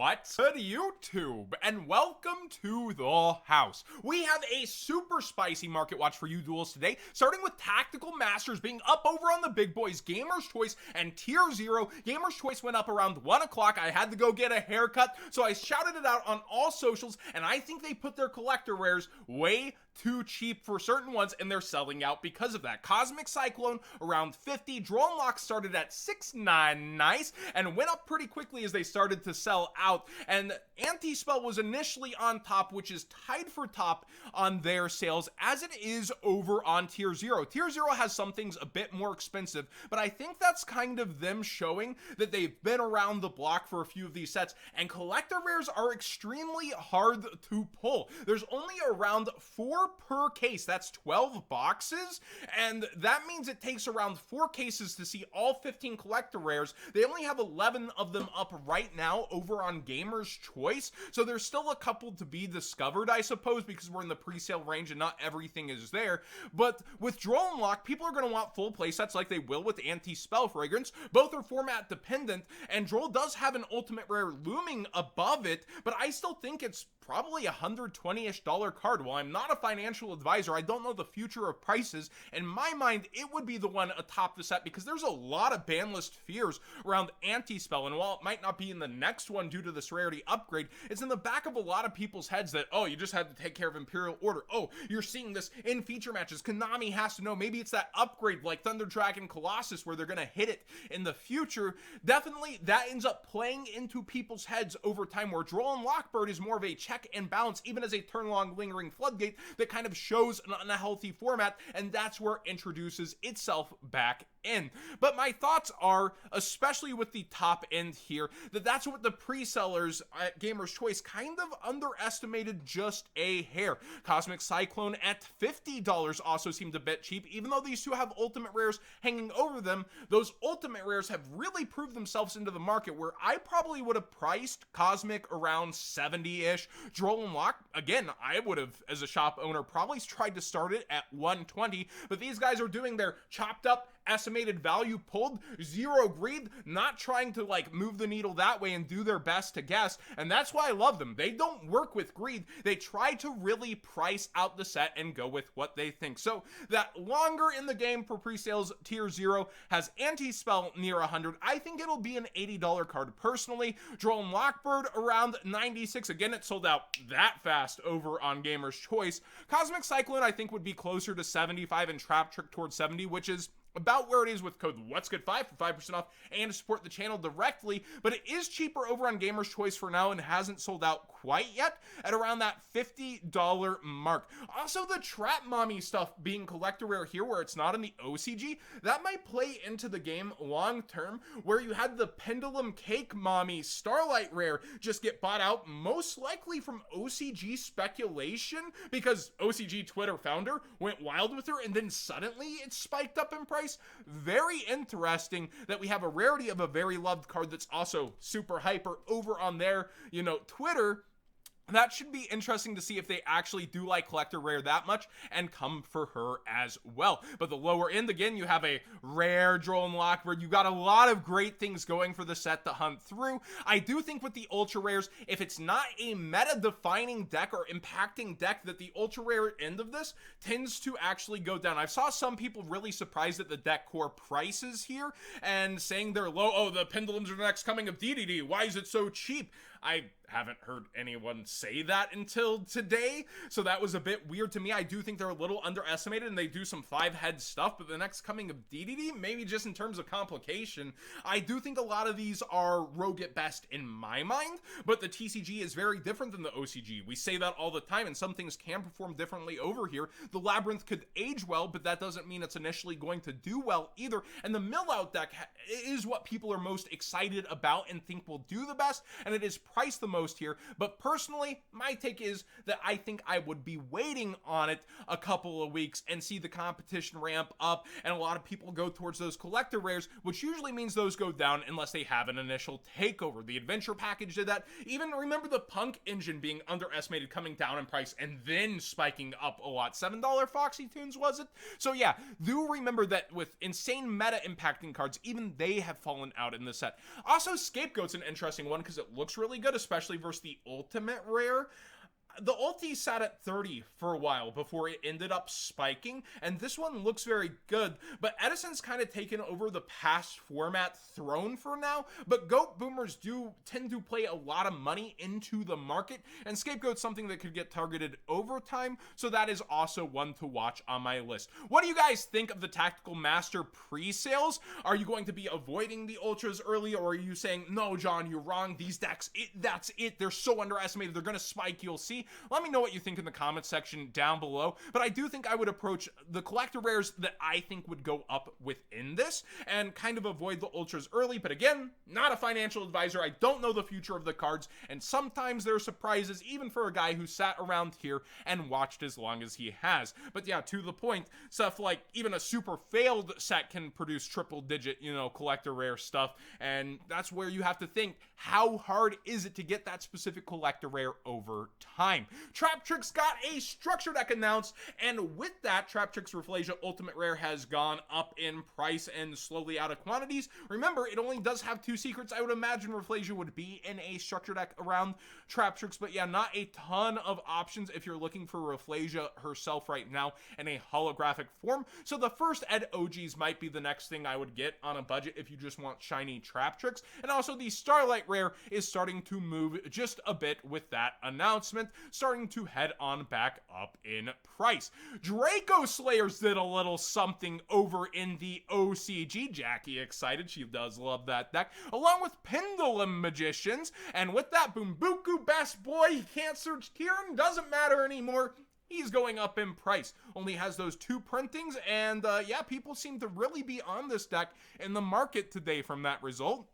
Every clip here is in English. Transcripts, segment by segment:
What's good, YouTube, and welcome to the house. We have a super spicy market watch for you duels today, starting with Tactical Masters being up over on the big boys, Gamer's Choice and Tier 0. Gamer's Choice went up around 1 o'clock. I had to go get a haircut, so I shouted it out on all socials, and I think they put their collector rares way too cheap for certain ones, and they're selling out because of that. Cosmic Cyclone around 50, Drone Lock started at 69, nice, and went up pretty quickly as they started to sell out, and Anti-Spell was initially on top, which is tied for top on their sales, as it is over on Tier 0. Tier 0 has some things a bit more expensive, but I think that's kind of them showing that they've been around the block for a few of these sets, and collector rares are extremely hard to pull. There's only around 4 per case. That's 12 boxes, and that means it takes around 4 cases to see all 15 collector rares. They only have 11 of them up right now over on Gamer's Choice, so there's still a couple to be discovered, I suppose, because we're in the pre-sale range and not everything is there. But with Drone Lock, people are going to want full playsets like they will with Anti-Spell Fragrance. Both are format dependent, and Droll does have an ultimate rare looming above it, but I still think it's probably $120-ish card. While I'm not a financial advisor, I don't know the future of prices. In my mind, it would be the one atop the set because there's a lot of ban list fears around Anti-Spell, and while it might not be in the next one due to this rarity upgrade, it's in the back of a lot of people's heads that, oh, you just had to take care of Imperial Order. Oh, you're seeing this in feature matches. Konami has to know. Maybe it's that upgrade like Thunder Dragon Colossus where they're going to hit it in the future. Definitely, that ends up playing into people's heads over time, where Droll and Lockbird is more of a check and balance, even as a turn-long lingering floodgate that kind of shows an unhealthy format, and that's where it introduces itself back in. But my thoughts are, especially with the top end here, that's what the pre-sellers at Gamer's Choice kind of underestimated just a hair. Cosmic Cyclone at $50 also seemed a bit cheap, even though these two have ultimate rares hanging over them. Those ultimate rares have really proved themselves into the market, where I probably would have priced Cosmic around 70-ish. Droll and Lock, again, I would have, as a shop owner, probably tried to start it at 120, but these guys are doing their chopped up estimated value pulled, zero greed, not trying to like move the needle that way and do their best to guess, and that's why I love them. They don't work with greed. They try to really price out the set and go with what they think. So that longer in the game for pre-sales, Tier 0 has Anti-Spell near 100. I think it'll be an $80 card personally. Droll and Lockbird around 96. Again, it sold out that fast over on Gamer's Choice. Cosmic Cyclone I think would be closer to 75, and Traptrix towards 70, which is about where it is with code What's Good 5 for 5% off and to support the channel directly, but it is cheaper over on Gamer's Choice for now and hasn't sold out quite yet at around that $50 mark. Also, the Trap Mommy stuff being collector rare here, where it's not in the OCG, that might play into the game long term, where you had the Pendulum Cake Mommy Starlight rare just get bought out, most likely from OCG speculation, because OCG Twitter founder went wild with her and then suddenly it spiked up in price. Very interesting that we have a rarity of a very loved card that's also super hyper over on their, Twitter. That should be interesting to see if they actually do like collector rare that much and come for her as well. But the lower end, again, you have a rare Droll and Lockbird. You got a lot of great things going for the set to hunt through. I do think with the ultra rares, if it's not a meta defining deck or impacting deck, that the ultra rare end of this tends to actually go down. I saw some people really surprised at the deck core prices here and saying they're low. Oh, the Pendulums are the next coming of DDD. Why is it so cheap? I haven't heard anyone say that until today, so that was a bit weird to me. I do think they're a little underestimated and they do some 5-head stuff, but the next coming of DDD, maybe just in terms of complication, I do think a lot of these are rogue at best in my mind, but the TCG is very different than the OCG. We say that all the time, and some things can perform differently over here. The Labyrinth could age well, but that doesn't mean it's initially going to do well either, and the mill out deck is what people are most excited about and think will do the best, and it is priced the most here. But personally, my take is that I think I would be waiting on it a couple of weeks and see the competition ramp up, and a lot of people go towards those collector rares, which usually means those go down unless they have an initial takeover. The adventure package did that. Even remember the Punk engine being underestimated, coming down in price and then spiking up a lot. $7 Foxy Tunes, was it? So yeah, do remember that with insane meta impacting cards, even they have fallen out in this set. Also, Scapegoat's an interesting one because it looks really good, especially versus the ultimate rare. The ulti sat at 30 for a while before it ended up spiking, and this one looks very good, but Edison's kind of taken over the past format throne for now, but Goat Boomers do tend to play a lot of money into the market, and Scapegoat's something that could get targeted over time, so that is also one to watch on my list. What do you guys think of the Tactical Master pre-sales? Are you going to be avoiding the Ultras early, or are you saying, no, John, you're wrong, these decks, that's it, they're so underestimated, they're gonna spike, you'll see? Let me know what you think in the comment section down below, but I do think I would approach the collector rares that I think would go up within this and kind of avoid the ultras early, but again, not a financial advisor. I don't know the future of the cards, and sometimes there are surprises even for a guy who sat around here and watched as long as he has. But yeah, to the point, stuff like even a super failed set can produce triple digit, collector rare stuff, and that's where you have to think, how hard is it to get that specific collector rare over time? Traptrix got a structure deck announced, and with that, Traptrix Rafflesia Ultimate Rare has gone up in price and slowly out of quantities. Remember, it only does have 2 secrets. I would imagine Rafflesia would be in a structure deck around Traptrix, but yeah, not a ton of options if you're looking for Rafflesia herself right now in a holographic form. So the first Ed OGs might be the next thing I would get on a budget if you just want shiny Traptrix. And also the Starlight Rare is starting to move just a bit with that announcement, starting to head on back up in price. Dracoslayers did a little something over in the OCG. Jackie excited, she does love that deck, along with Pendulum Magicians, and with that, Boombuku best boy, he can't search Kieran, doesn't matter anymore. He's going up in price. Only has those 2 printings, and yeah, people seem to really be on this deck in the market today from that result.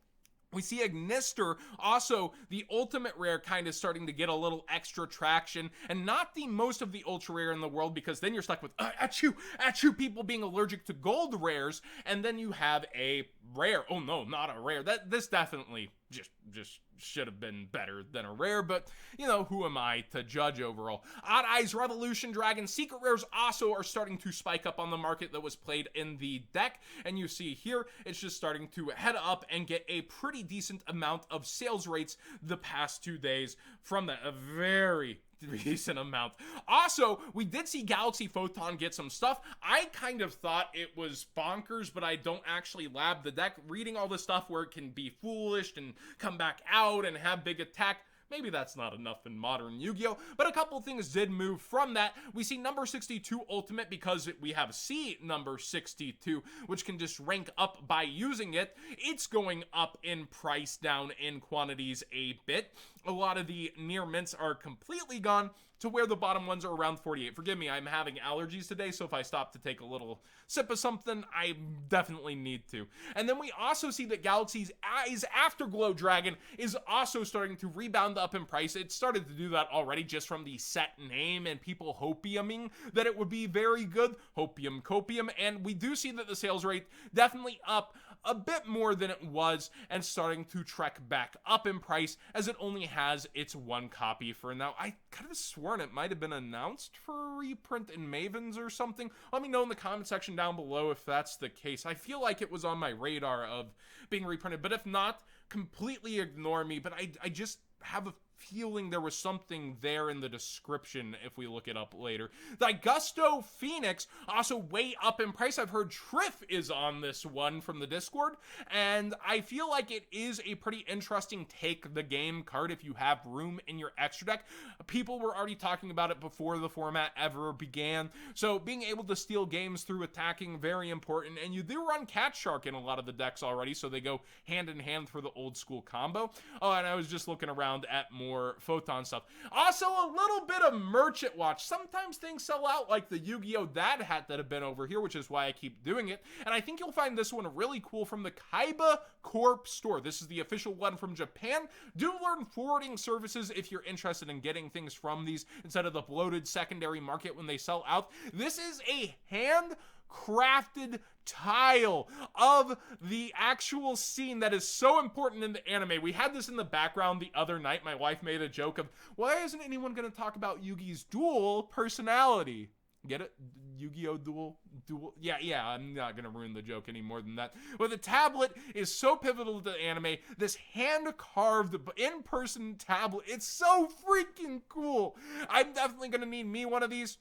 We see Ignister, also the ultimate rare, kind of starting to get a little extra traction, and not the most of the ultra rare in the world, because then you're stuck with achoo people being allergic to gold rares, and then you have a rare. Oh no, not a rare. This definitely just should have been better than a rare, but who am I to judge overall? Odd Eyes, Revolution Dragon, secret rares also are starting to spike up on the market that was played in the deck, and you see here it's just starting to head up and get a pretty decent amount of sales rates the past 2 days from that. A very decent amount. Also, we did see Galaxy Photon get some stuff. I kind of thought it was bonkers, but I don't actually lab the deck. Reading all this stuff where it can be foolish and come back out and have big attack, maybe that's not enough in modern Yu-Gi-Oh! But a couple things did move from that. We see number 62 Ultimate because we have C number 62, which can just rank up by using it. It's going up in price, down in quantities a bit. A lot of the near mints are completely gone to where the bottom ones are around 48. Forgive me, I'm having allergies today, so if I stop to take a little sip of something, I definitely need to. And then we also see that Galaxy's Eyes Afterglow Dragon is also starting to rebound up in price. It started to do that already just from the set name and people hopiuming that it would be very good. Hopium copium. And we do see that the sales rate definitely up a bit more than it was and starting to trek back up in price as it only has its 1 copy for now. I could have sworn it might have been announced for a reprint in Mavens or something. Let me know in the comment section down below if that's the case. I feel like it was on my radar of being reprinted, but if not, completely ignore me. But I just have a feeling there was something there in the description if we look it up later. The Gusto Phoenix also way up in price. I've heard Triff is on this one from the Discord, and I feel like it is a pretty interesting take the game card if you have room in your extra deck. People were already talking about it before the format ever began, so being able to steal games through attacking, very important, and you do run Cat Shark in a lot of the decks already, so they go hand in hand for the old school combo. Oh, and I was just looking around at more Photon stuff. Also, a little bit of merch at Watch. Sometimes things sell out, like the Yu-Gi-Oh! Dad hat that have been over here, which is why I keep doing it. And I think you'll find this one really cool from the Kaiba Corp store. This is the official one from Japan. Do learn forwarding services if you're interested in getting things from these instead of the bloated secondary market when they sell out. This is a handcrafted tile of the actual scene that is so important in the anime. We had this in the background the other night. My wife made a joke of, why isn't anyone going to talk about Yugi's dual personality? Get it? Yu-Gi-Oh! Duel? Yeah, I'm not gonna ruin the joke any more than that. But the tablet is so pivotal to the anime. This hand-carved, in-person tablet, it's so freaking cool. I'm definitely gonna need me one of these.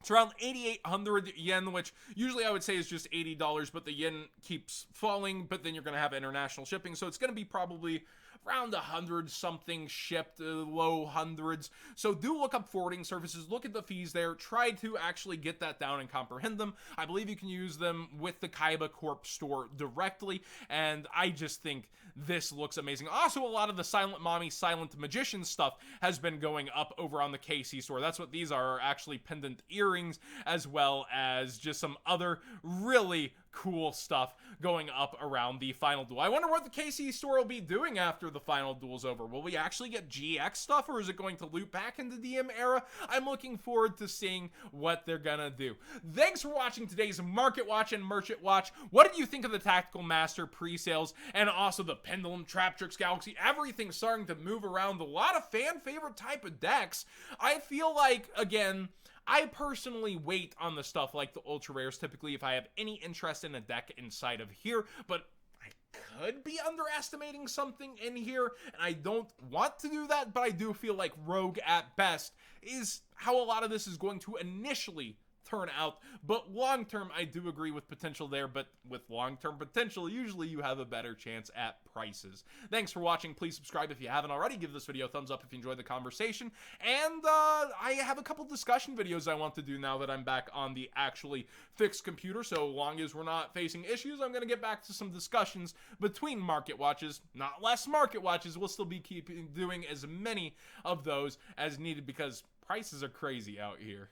It's around 8,800 yen, which usually I would say is just $80, but the yen keeps falling, but then you're going to have international shipping, so it's going to be probably around 100 something shipped, low hundreds. So do look up forwarding services, look at the fees there, try to actually get that down and comprehend them. I believe you can use them with the Kaiba Corp store directly, and I just think this looks amazing. Also, a lot of the Silent Mommy, Silent Magician stuff has been going up over on the KC store. That's what these are actually pendant earrings, as well as just some other really cool stuff going up around the final duel. I wonder what the KC store will be doing after the final duel's over. Will we actually get GX stuff, or is it going to loop back into DM era? I'm looking forward to seeing what they're gonna do. Thanks for watching today's Market Watch and Merchant Watch. What did you think of the Tactical Master pre-sales and also the Pendulum, Traptrix, Galaxy? Everything's starting to move around. A lot of fan favorite type of decks. I feel like, again, I personally wait on the stuff like the ultra rares typically if I have any interest in a deck inside of here, but I could be underestimating something in here, and I don't want to do that, but I do feel like Rogue at best is how a lot of this is going to initially turn out. But long term, I do agree with potential there, but with long-term potential, usually you have a better chance at prices. Thanks for watching. Please subscribe if you haven't already. Give this video a thumbs up if you enjoyed the conversation. And I have a couple discussion videos I want to do now that I'm back on the actually fixed computer. So long as we're not facing issues, I'm going to get back to some discussions between market watches, not less market watches. We'll still be keeping doing as many of those as needed because prices are crazy out here.